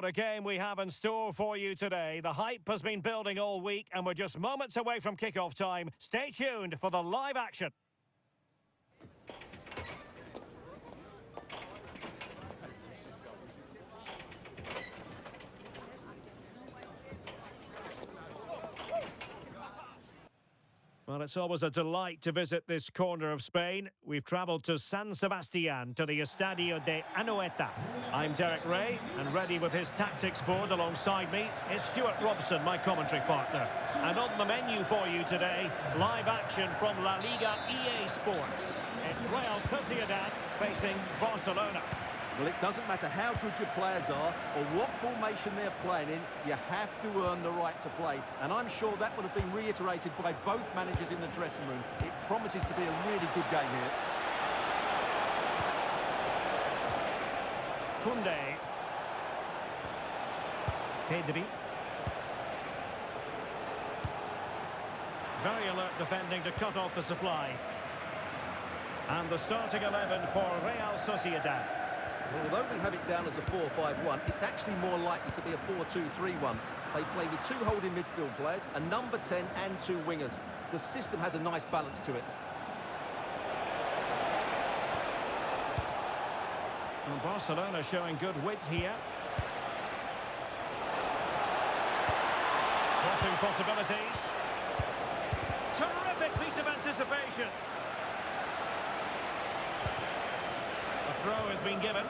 What a game we have in store for you today. The hype has been building all week and we're just moments away from kickoff time. Stay tuned for the live action. Well, it's always a delight to visit this corner of Spain. We've travelled to San Sebastian, to the Estadio de Anoeta. I'm Derek Ray, and ready with his tactics board alongside me is Stuart Robson, my commentary partner. And on the menu for you today, live action from La Liga EA Sports. It's Real Sociedad facing Barcelona. Well, it doesn't matter how good your players are or what formation they're playing in, you have to earn the right to play. And I'm sure that would have been reiterated by both managers in the dressing room. It promises to be a really good game here. Koundé. Pedri. Very alert defending to cut off the supply. And the starting 11 for Real Sociedad. Well, although we have it down as a 4-5-1, it's actually more likely to be a 4-2-3-1. They play with two holding midfield players, a number 10 and two wingers. The system has a nice balance to it. And Barcelona showing good width here. Crossing possibilities. Terrific piece of anticipation. A throw has been given.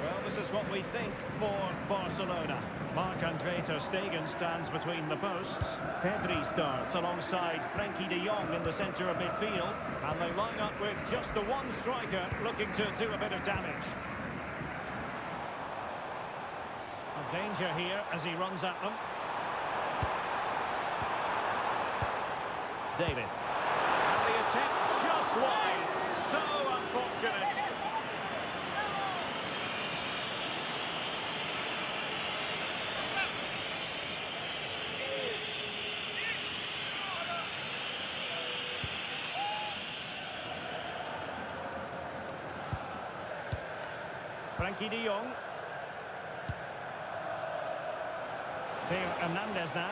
Well, this is what we think for Barcelona. Marc-Andre ter Stegen stands between the posts. Pedri starts alongside Frenkie de Jong in the centre of midfield. And they line up with just the one striker looking to do a bit of damage. A danger here as he runs at them. David. And the attempt just wide. So unfortunate. Frenkie de Jong. Theo Hernandez now.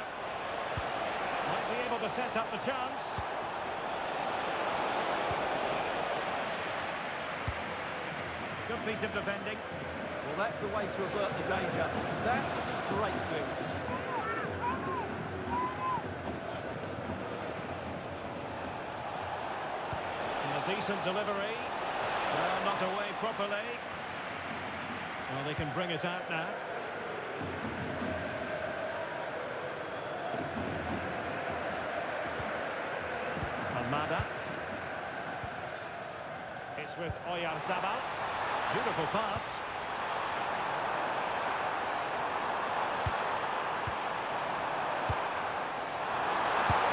Might be able to set up the chance. Good piece of defending. Well, that's the way to avert the danger. That was a great build. And a decent delivery. Well, not away properly. Well, they can bring it out now. Almada. It's with Oyarzabal. Beautiful pass.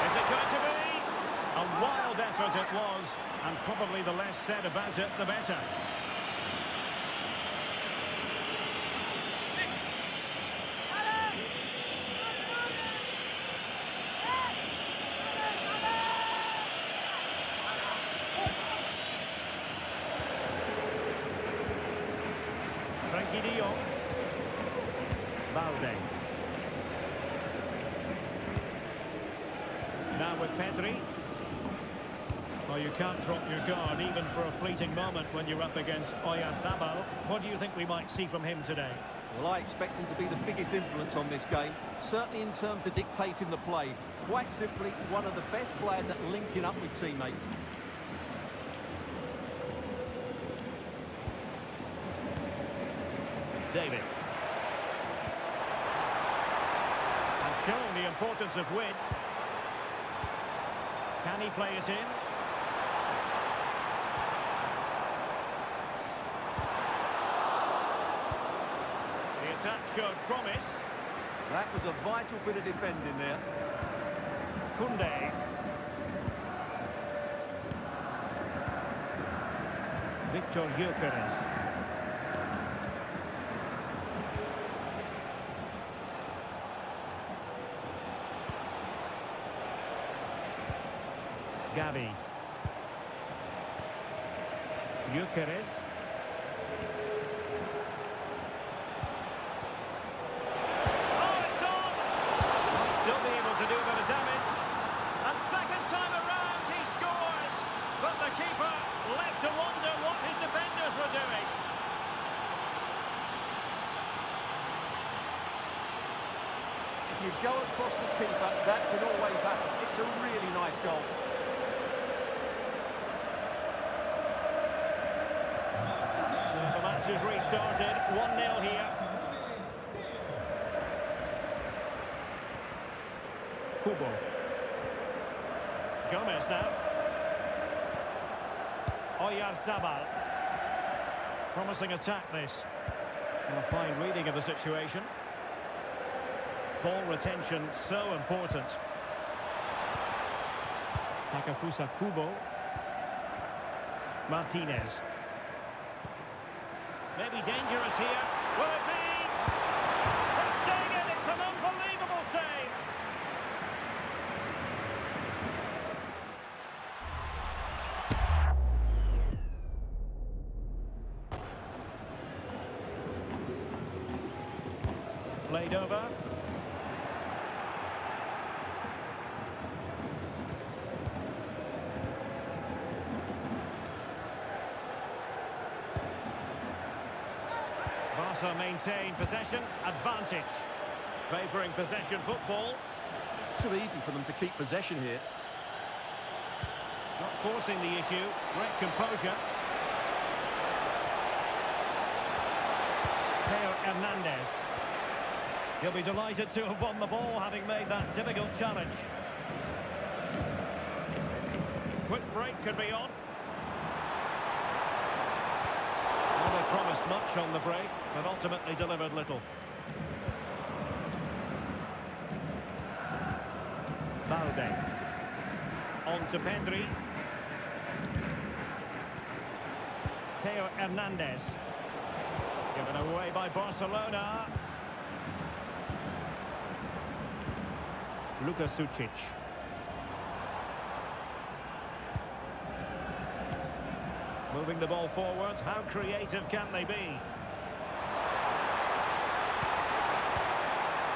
Is it going to be? A wild effort it was, and probably the less said about it, the better. Frenkie de Jong. Balde. Now with Pedri. Well, you can't drop your guard even for a fleeting moment when you're up against Oyarzabal. What do you think we might see from him today? Well, I expect him to be the biggest influence on this game, certainly in terms of dictating the play. Quite simply, one of the best players at linking up with teammates. David. Has shown the importance of width. Can he play it in? The attack showed promise. That was a vital bit of defending there. Koundé. Victor Gyökeres. Gavi. Gyökeres. you go across the keeper, that can always happen. It's a really nice goal. So the match has restarted. 1-0 here. Kubo. Gomez now. Oyarzabal. Promising attack this. And a fine reading of the situation. Ball retention so important. Takafusa Kubo. Martinez. Maybe dangerous here. Will it be? Testing it. It's an unbelievable save. Played over. Barca maintain possession, advantage. Favouring possession football. It's too easy for them to keep possession here. Not forcing the issue. Great composure. Teo Hernandez. He'll be delighted to have won the ball, having made that difficult challenge. Quick break could be on. Well, they promised much on the break, but ultimately delivered little. Balde. On to Pedri. Teo Hernandez. Given away by Barcelona. Luka Sucic. Moving the ball forward. How creative can they be?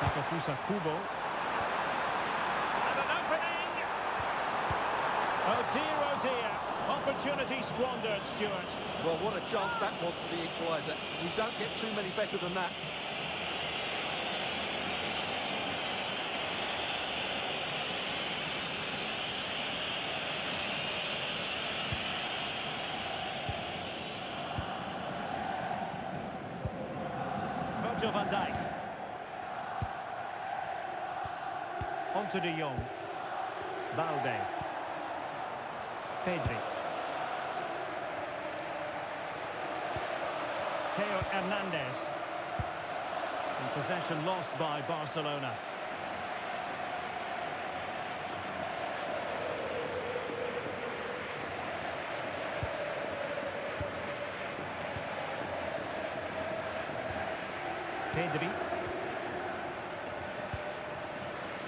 Takafusa Kubo. And an opening! Oh dear, opportunity squandered, Stuart. Well, what a chance that was for the equaliser. You don't get too many better than that. Virgil van Dijk. On to De Jong. Balde. Pedri. Teo Hernandez. And possession lost by Barcelona. Pedri.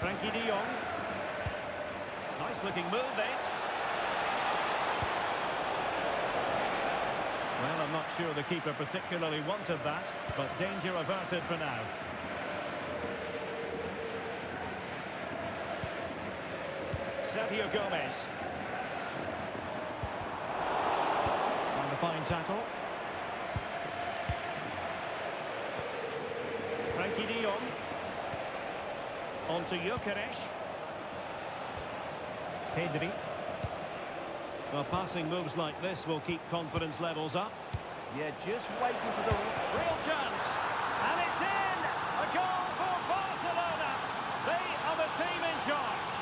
Frankie de Jong. Nice looking move this. Well, I'm not sure the keeper particularly wanted that, but danger averted for now. Sergio Gomez. And a fine tackle. Frankie de Jong. On to Gyökeres. Pedri. Well, passing moves like this will keep confidence levels up. Yeah, just waiting for the Real chance. And it's in! A goal for Barcelona. They are the team in charge.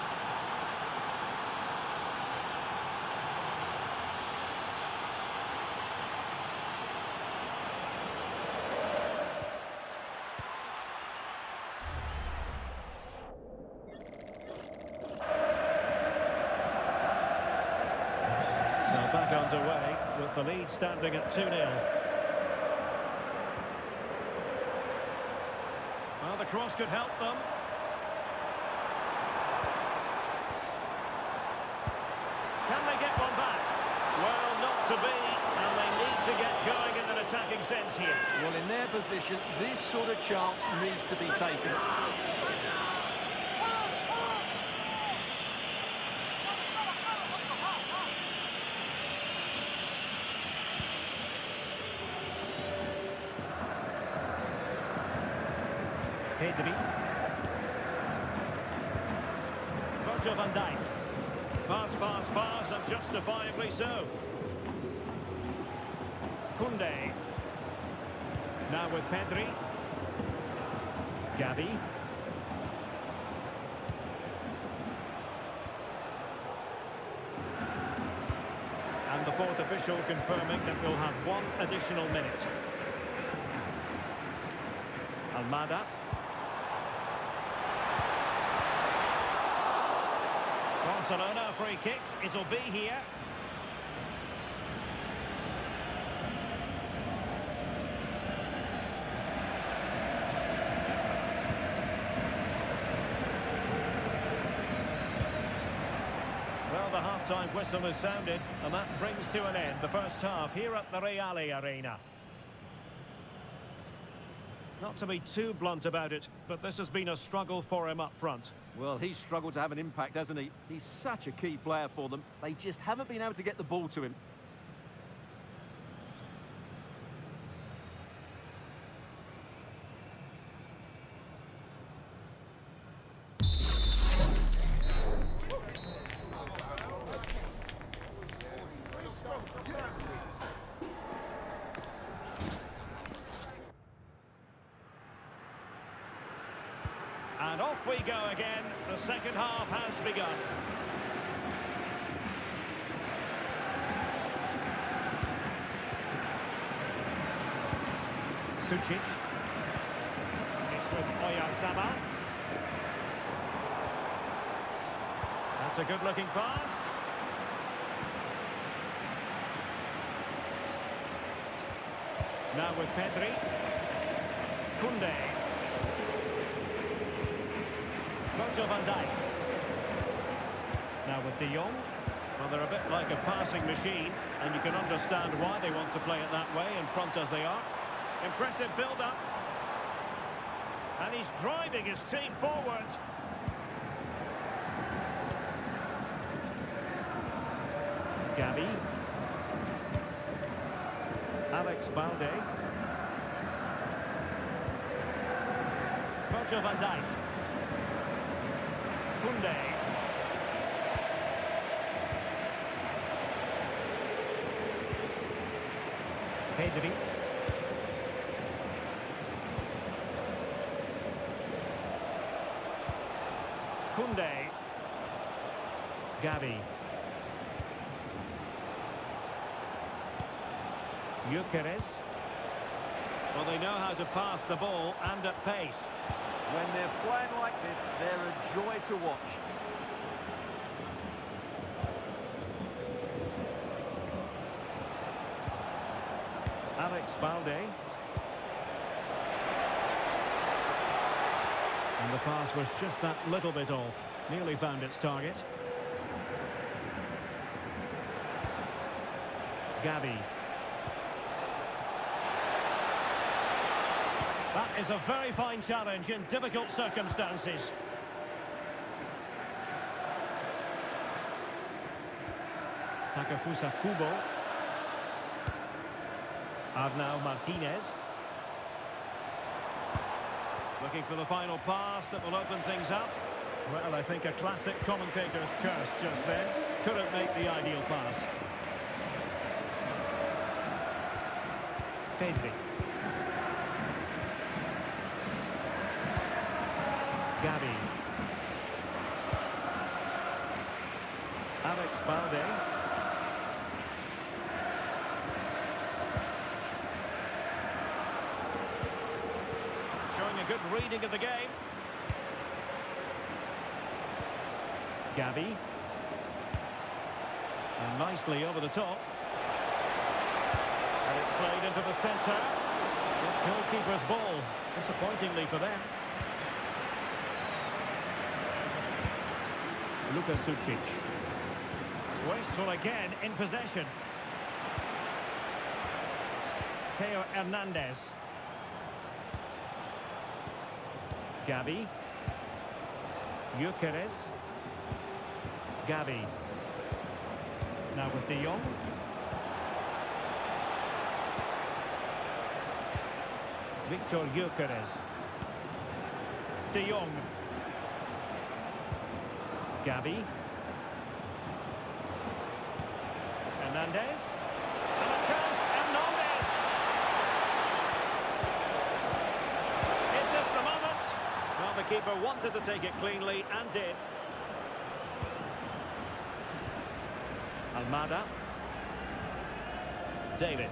Back underway with the lead standing at 2-0. Well, the cross could help them. Can they get one back? Well, not to be, and they need to get going in an attacking sense here. Well, in their position, this sort of chance needs to be taken. Pedri. Virgil van Dijk. Pass, pass, pass, and justifiably so. Koundé. Now with Pedri. Gavi. And the fourth official confirming that we'll have one additional minute. Almada. Barcelona, free kick. It'll be here. Well, the half-time whistle has sounded, and that brings to an end the first half here at the Reale Arena. Not to be too blunt about it, but this has been a struggle for him up front. Well, he's struggled to have an impact, hasn't he? He's such a key player for them. They just haven't been able to get the ball to him. And off we go again. The second half has begun. Sucic. It's with Oyarzabal. That's a good-looking pass. Now with Pedri. Koundé. Virgil van Dijk. Now with De Jong. Well, they're a bit like a passing machine, and you can understand why they want to play it that way, in front as they are. Impressive build-up. And he's driving his team forward. Gavi. Alex Balde. Virgil van Dijk. Koundé. Pedri. Koundé. Gavi. Gyökeres. Well, they know how to pass the ball and at pace. When they're playing like this, they're a joy to watch. Alex Balde. And the pass was just that little bit off. Nearly found its target. Gavi. That is a very fine challenge in difficult circumstances. Takefusa Kubo. Arnau Martinez. Looking for the final pass that will open things up. Well, I think a classic commentator's curse just then. Couldn't make the ideal pass. Pedri. Gavi. Alex Balde. Showing a good reading of the game. Gavi. And nicely over the top. And it's played into the centre. The goalkeeper's ball, disappointingly for them. Luka Sucic. Wasteful again in possession. Theo Hernandez. Gavi. Gyökeres. Gavi. Now with De Jong. Victor Gyökeres. De Jong. Gabi. Hernandez. And a chance, Hernandez. Is this the moment? Well, the keeper wanted to take it cleanly and did. Almada. David.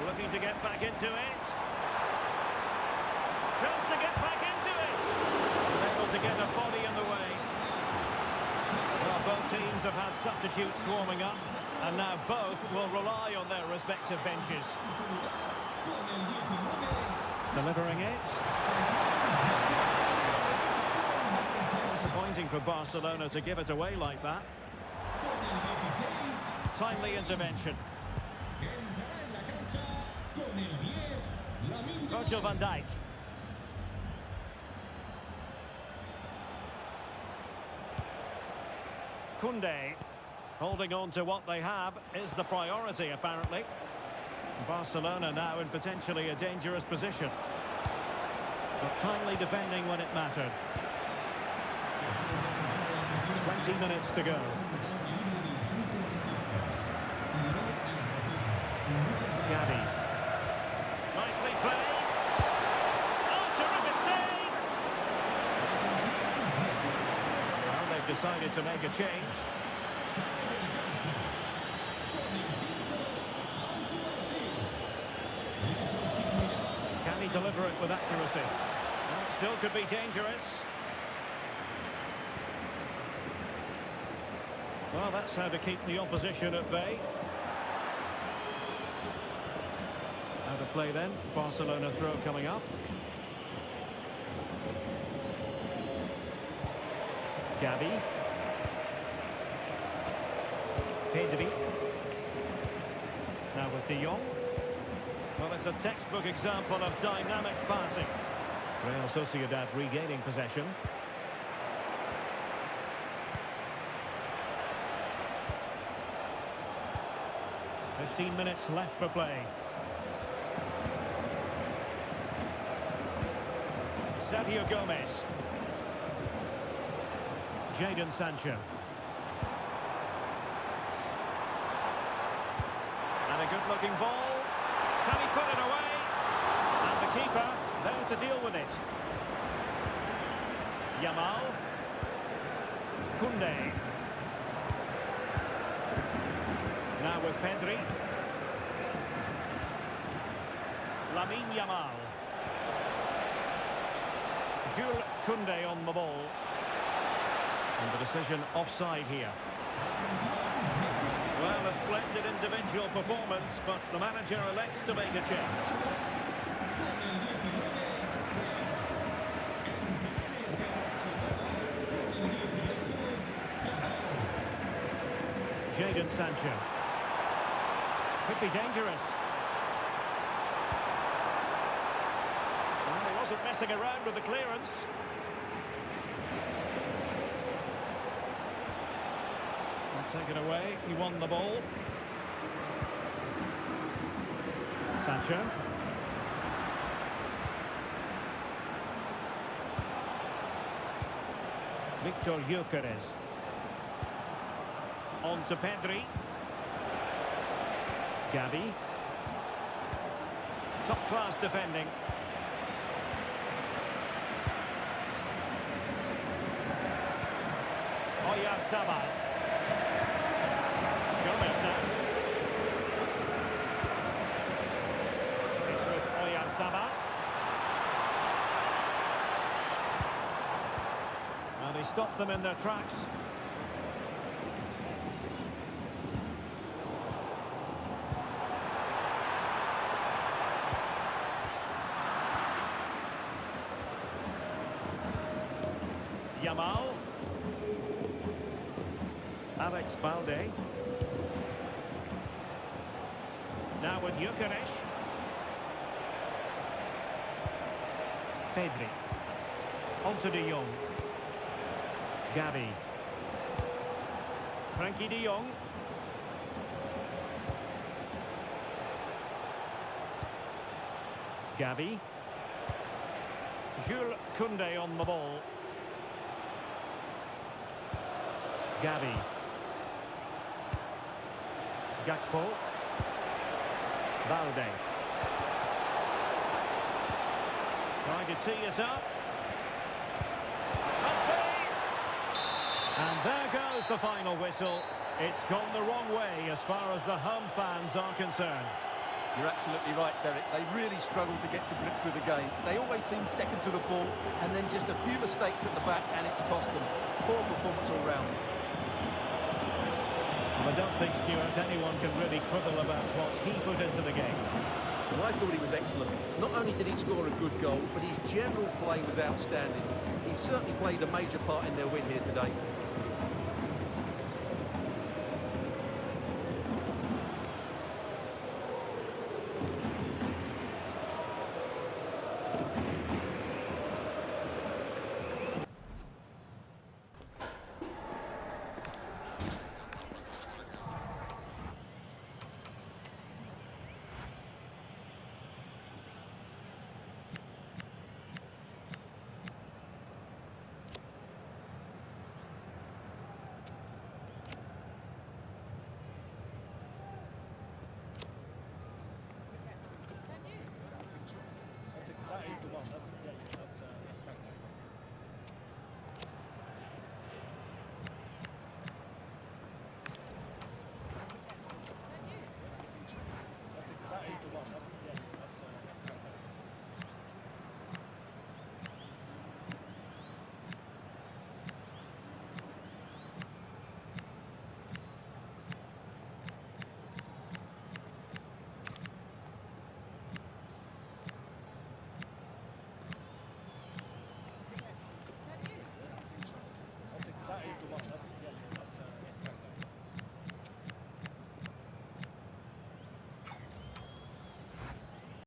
Looking to get back into it. Chance to get back into it. Able to get a body in the way. Well, both teams have had substitutes warming up, and now both will rely on their respective benches. Delivering it. Disappointing for Barcelona to give it away like that. Timely intervention. Virgil van Dijk. Koundé. Holding on to what they have is the priority, apparently. Barcelona now in potentially a dangerous position. But timely defending when it mattered. 20 minutes to go. Gabi. Nicely played. Oh, terrific save! Well, they've decided to make a change. Can he deliver it with accuracy? Well, it still could be dangerous. Well, that's how to keep the opposition at bay. How to play then. Barcelona throw coming up. Gabi. Pedri. Now with De Jong. Well, it's a textbook example of dynamic passing. Real Sociedad regaining possession. "15 minutes left for play. Sergio Gomez. Jadon Sancho. And a good-looking ball. Can he put it away? And the keeper there to deal with it. Yamal. Koundé. Now with Pedri. Lamine Yamal. Jules Koundé on the ball. And the decision offside here. Well, a splendid individual performance, but the manager elects to make a change. Jadon Sancho. Could be dangerous. Well, he wasn't messing around with the clearance. Take it away, he won the ball. Sancho. Victor Gyökeres. On to Pedri. Gabi. Top class defending. Oyarzabal. Gomez now. It's with Oyarzabal. And he stopped them in their tracks. Yamal. Alex Balde. Now with Gyökeres. Pedri. On to De Jong. Gabi. Frankie De Jong. Gabi. Jules Koundé on the ball. Gavi. Gakpo. Balde. Trying to tee it up. Must be! And there goes the final whistle. It's gone the wrong way as far as the home fans are concerned. You're absolutely right, Derek. They really struggled to get to grips with the game. They always seem second to the ball, and then just a few mistakes at the back, and it's cost them. Poor performance all round. Well, I don't think, Stuart, anyone can really quibble about what he put into the game. Well, I thought he was excellent. Not only did he score a good goal, but his general play was outstanding. He certainly played a major part in their win here today. That is the one. That's the